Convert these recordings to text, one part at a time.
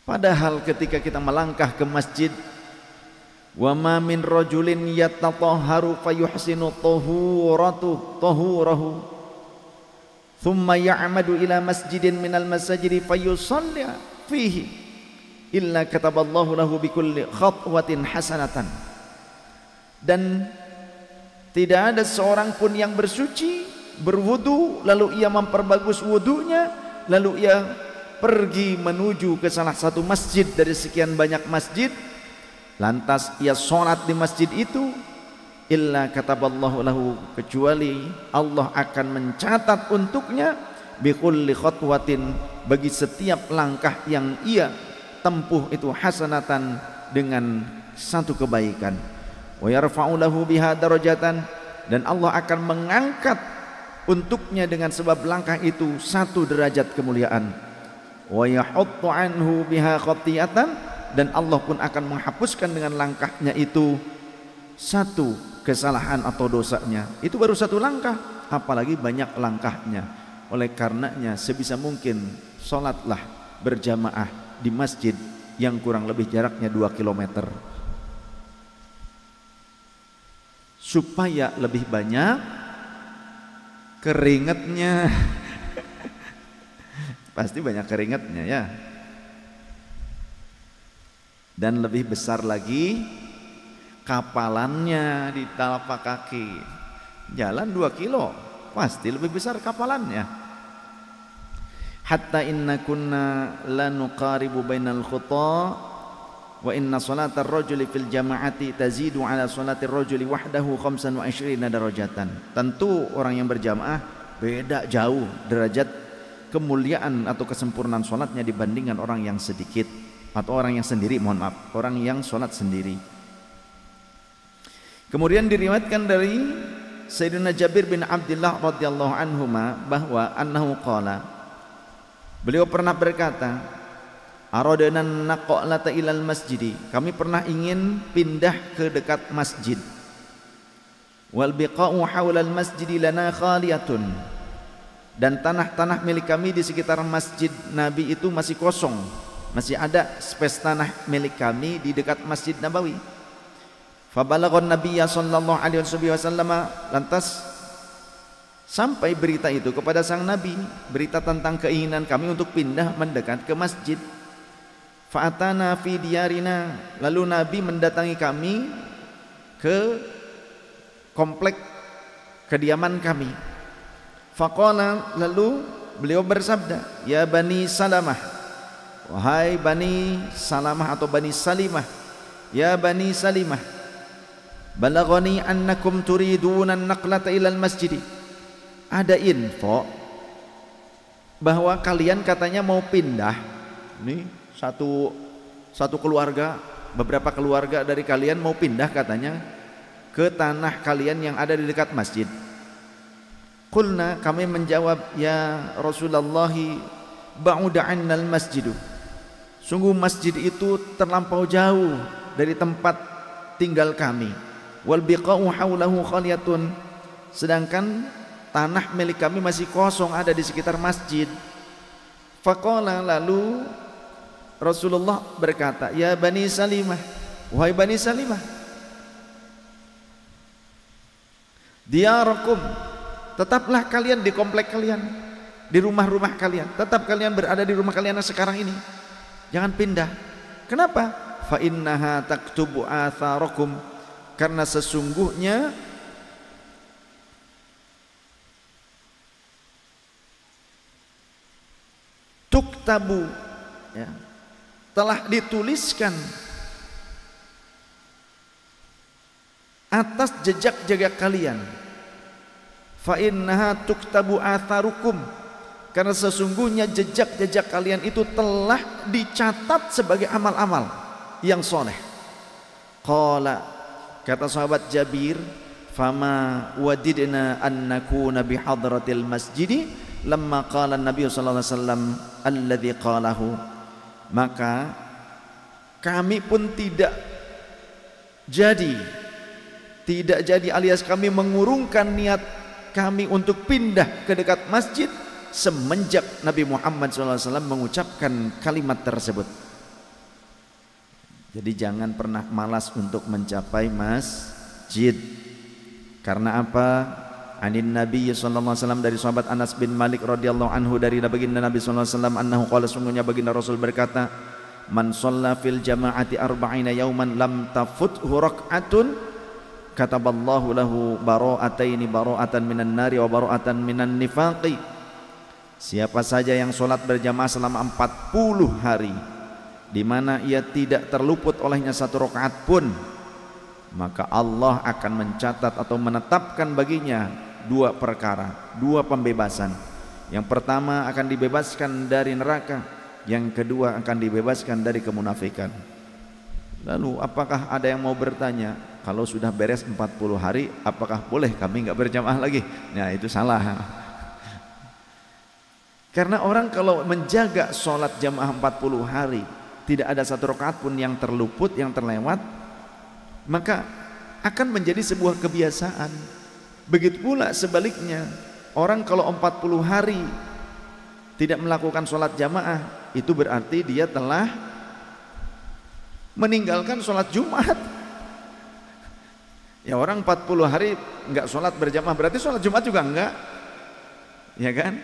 Padahal ketika kita melangkah ke masjid, wa ma min rajulin yatatahharu fayuhsinu tahurahu thumma ya'madu ila masjidin minal masajidi fayusalli fihi illa kataballahu lahu bikulli khatwatin hasanatan. Dan tidak ada seorang pun yang bersuci, berwudu, lalu ia memperbagus wudunya, lalu ia pergi menuju ke salah satu masjid dari sekian banyak masjid, lantas ia sholat di masjid itu, illa kataballahu lahu, kecuali Allah akan mencatat untuknya bikulli khatwatin, bagi setiap langkah yang ia tempuh itu, hasanatan, dengan satu kebaikan. Wa yarfa'u lahu biha darajatan, dan Allah akan mengangkat untuknya dengan sebab langkah itu satu derajat kemuliaan. Wa yahuttu anhu biha khati'atan, dan Allah pun akan menghapuskan dengan langkahnya itu satu kesalahan atau dosanya. Itu baru satu langkah, apalagi banyak langkahnya. Oleh karenanya sebisa mungkin sholatlah berjamaah di masjid yang kurang lebih jaraknya 2 kilometer, supaya lebih banyak keringatnya. Pasti banyak keringatnya ya. Dan lebih besar lagi kapalannya di telapak kaki. Jalan 2 kilo pasti lebih besar kapalannya. Hatta inna kunna la nuqaribu bainal khuta wa inna salatar rajuli fil jama'ati tazidu ala salatir rajuli wahdahu 25 darajatan. Tentu orang yang berjamaah beda jauh derajat kemuliaan atau kesempurnaan salatnya dibandingkan orang yang sedikit atau orang yang sendiri, mohon maaf, orang yang salat sendiri. Kemudian diriwayatkan dari Sayyidina Jabir bin Abdullah radhiyallahu anhuma bahwa annahu qala, beliau pernah berkata, aradana naqalata ilal masjidi, kami pernah ingin pindah ke dekat masjid, wal biqa'u haulal masjidi lana khaliyatun, dan tanah-tanah milik kami di sekitar masjid Nabi itu masih kosong, masih ada space tanah milik kami di dekat Masjid Nabawi. Fabalaghon Nabiyya sallallahu alaihi wasallam, lantas sampai berita itu kepada sang Nabi, berita tentang keinginan kami untuk pindah mendekat ke masjid. Fa'atana fi diyarina, lalu Nabi mendatangi kami ke komplek kediaman kami. Faqala, lalu beliau bersabda, ya Bani Salamah, wahai Bani Salamah atau Bani Salimah, ya Bani Salimah, balaghani annakum turiduna an-naqlata ilal masjid. Ada info bahwa kalian katanya mau pindah. Ini satu keluarga, beberapa keluarga dari kalian mau pindah katanya ke tanah kalian yang ada di dekat masjid. Qulna, kami menjawab, ya Rasulullah, ba'uda 'annal masjidu, sungguh masjid itu terlampau jauh dari tempat tinggal kami. Wal biqa'u haulahu khaliyatun, sedangkan tanah milik kami masih kosong ada di sekitar masjid. Faqala, lalu Rasulullah berkata, ya Bani Salimah, wahai Bani Salimah, diyarakum, tetaplah kalian di komplek kalian, di rumah-rumah kalian, tetap kalian berada di rumah kalian sekarang ini, jangan pindah. Kenapa? Fa innaha taktubu atharakum, karena sesungguhnya tuktabu, ya, telah dituliskan atas jejak-jejak kalian. Fa innaha tuktabu atharukum, karena sesungguhnya jejak-jejak kalian itu telah dicatat sebagai amal-amal yang soleh. Qala, kata sahabat Jabir, fama wadidna an nakuna bihadratil masjidi lamma qala Nabi sallallahu alaihi wasallam alladzi qalahu, maka kami pun tidak jadi alias kami mengurungkan niat kami untuk pindah ke dekat masjid semenjak Nabi Muhammad SAW mengucapkan kalimat tersebut. Jadi jangan pernah malas untuk mencapai masjid. Karena apa? Anin Nabi sallallahu alaihi wasallam, dari sahabat Anas bin Malik radhiyallahu anhu, dari baginda Nabi sallallahu alaihi wasallam, annahu qala, sungguhnya baginda Rasul berkata, man shalla fil jama'ati arba'ina yauman lam tafuthu rak'atun kataballahu lahu bara'ataini, bara'atan minan nari wa bara'atan minan nifaqi. Siapa saja yang sholat berjamaah selama 40 hari di mana ia tidak terluput olehnya satu rakaat pun, maka Allah akan mencatat atau menetapkan baginya dua perkara, dua pembebasan. Yang pertama akan dibebaskan dari neraka, yang kedua akan dibebaskan dari kemunafikan. Lalu apakah ada yang mau bertanya, kalau sudah beres 40 hari apakah boleh kami nggak berjamaah lagi? Nah, itu salah. Karena orang kalau menjaga sholat jamaah 40 hari tidak ada satu rakaat pun yang terluput, yang terlewat, maka akan menjadi sebuah kebiasaan. Begitu pula sebaliknya, orang kalau 40 hari tidak melakukan sholat jamaah, itu berarti dia telah meninggalkan sholat Jumat. Ya, orang 40 hari enggak sholat berjamaah berarti sholat Jumat juga enggak, ya kan?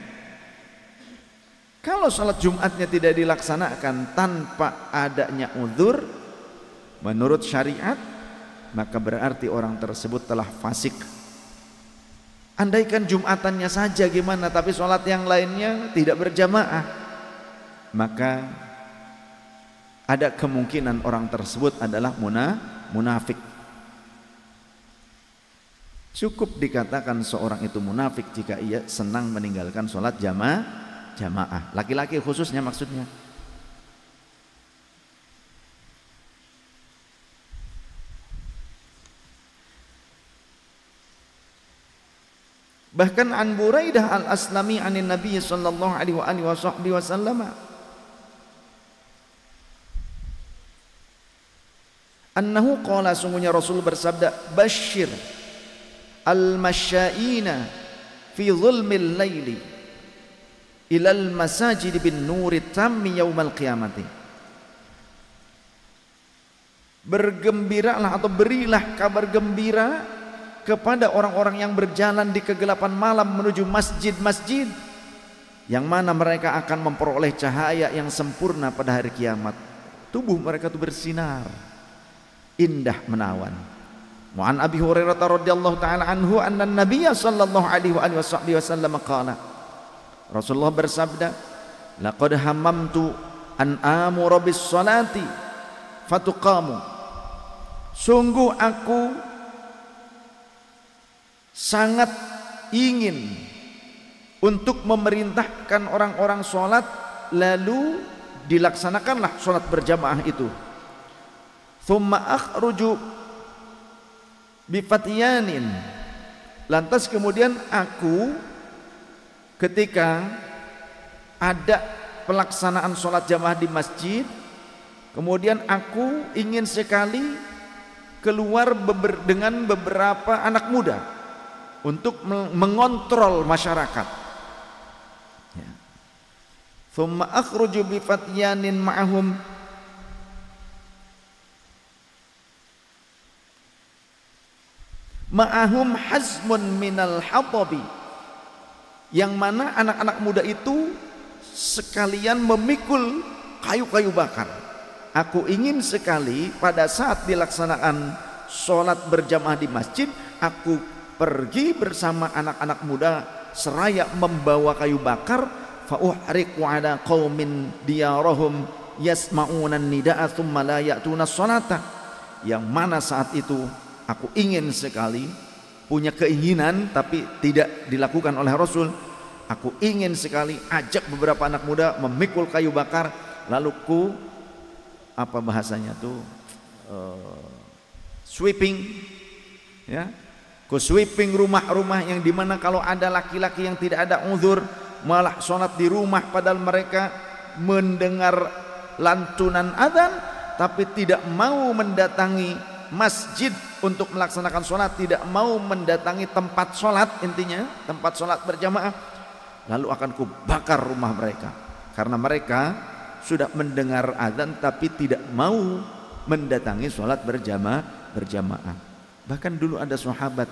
Kalau sholat Jumatnya tidak dilaksanakan tanpa adanya uzur menurut syariat, maka berarti orang tersebut telah fasik. Andaikan Jumatannya saja gimana, tapi sholat yang lainnya tidak berjamaah, maka ada kemungkinan orang tersebut adalah munafik. Cukup dikatakan seorang itu munafik jika ia senang meninggalkan sholat jamaah. Laki-laki khususnya maksudnya. Bahkan an Buraidah al-Aslami anin Nabi sallallahu alaihi wasallam, annahu qala, sungguhnya Rasul bersabda, basyir al-masyaina fi zulmil laili ilal masajid bin nuri tammi yaumal qiyamati. Bergembiralah atau berilah kabar gembira kepada orang-orang yang berjalan di kegelapan malam menuju masjid-masjid, yang mana mereka akan memperoleh cahaya yang sempurna pada hari kiamat. Tubuh mereka itu bersinar, indah menawan. Wa an Abi Hurairah radhiyallahu taala anhu anna Nabiy sallallahu alaihi wasallam qala, Rasulullah bersabda, laqad hammamtu an amura bis salati fatuqamu. Sungguh aku sangat ingin untuk memerintahkan orang-orang sholat, lalu dilaksanakanlah sholat berjamaah itu. Thumma akhruju bifatyanin, lantas kemudian aku ketika ada pelaksanaan sholat jamaah di masjid, kemudian aku ingin sekali keluar dengan beberapa anak muda untuk mengontrol masyarakat. Thumma akhruju bi fatyanin ma'ahum hazmun minal hatabi, yang mana anak-anak muda itu sekalian memikul kayu-kayu bakar. Aku ingin sekali pada saat dilaksanakan sholat berjamaah di masjid, aku pergi bersama anak-anak muda seraya membawa kayu bakar, fa uhriqu ala qaumin diyarahum yasma'una nida'a thumma la ya'tuna sholata, yang mana saat itu aku ingin sekali, punya keinginan tapi tidak dilakukan oleh Rasul, aku ingin sekali ajak beberapa anak muda memikul kayu bakar, lalu apa bahasanya tuh, sweeping, ya, sweeping rumah-rumah yang dimana kalau ada laki-laki yang tidak ada uzur malah sholat di rumah, padahal mereka mendengar lantunan adzan tapi tidak mau mendatangi masjid untuk melaksanakan sholat, tidak mau mendatangi tempat sholat, intinya tempat sholat berjamaah, lalu akan kubakar rumah mereka karena mereka sudah mendengar adzan tapi tidak mau mendatangi sholat berjamaah. Bahkan dulu ada sahabat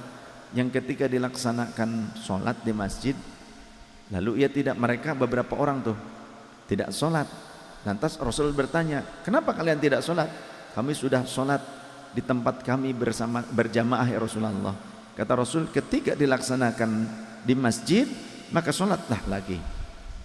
yang ketika dilaksanakan sholat di masjid, lalu mereka beberapa orang tuh tidak sholat. Lantas Rasul bertanya, kenapa kalian tidak sholat? Kami sudah sholat di tempat kami berjamaah ya Rasulullah. Kata Rasul, ketika dilaksanakan di masjid, maka sholatlah lagi.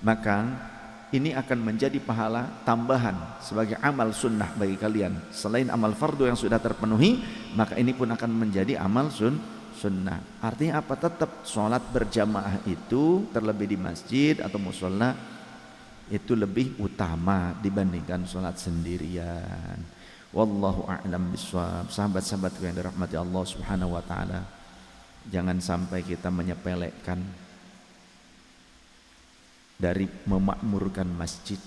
Maka ini akan menjadi pahala tambahan sebagai amal sunnah bagi kalian. Selain amal fardu yang sudah terpenuhi, maka ini pun akan menjadi amal sunnah. Artinya apa? Tetap sholat berjamaah itu terlebih di masjid atau musola itu lebih utama dibandingkan sholat sendirian. Wallahu a'lam bishawab. Sahabat-sahabatku yang dirahmati Allah Subhanahu wa taala, jangan sampai kita menyepelekan dari memakmurkan masjid.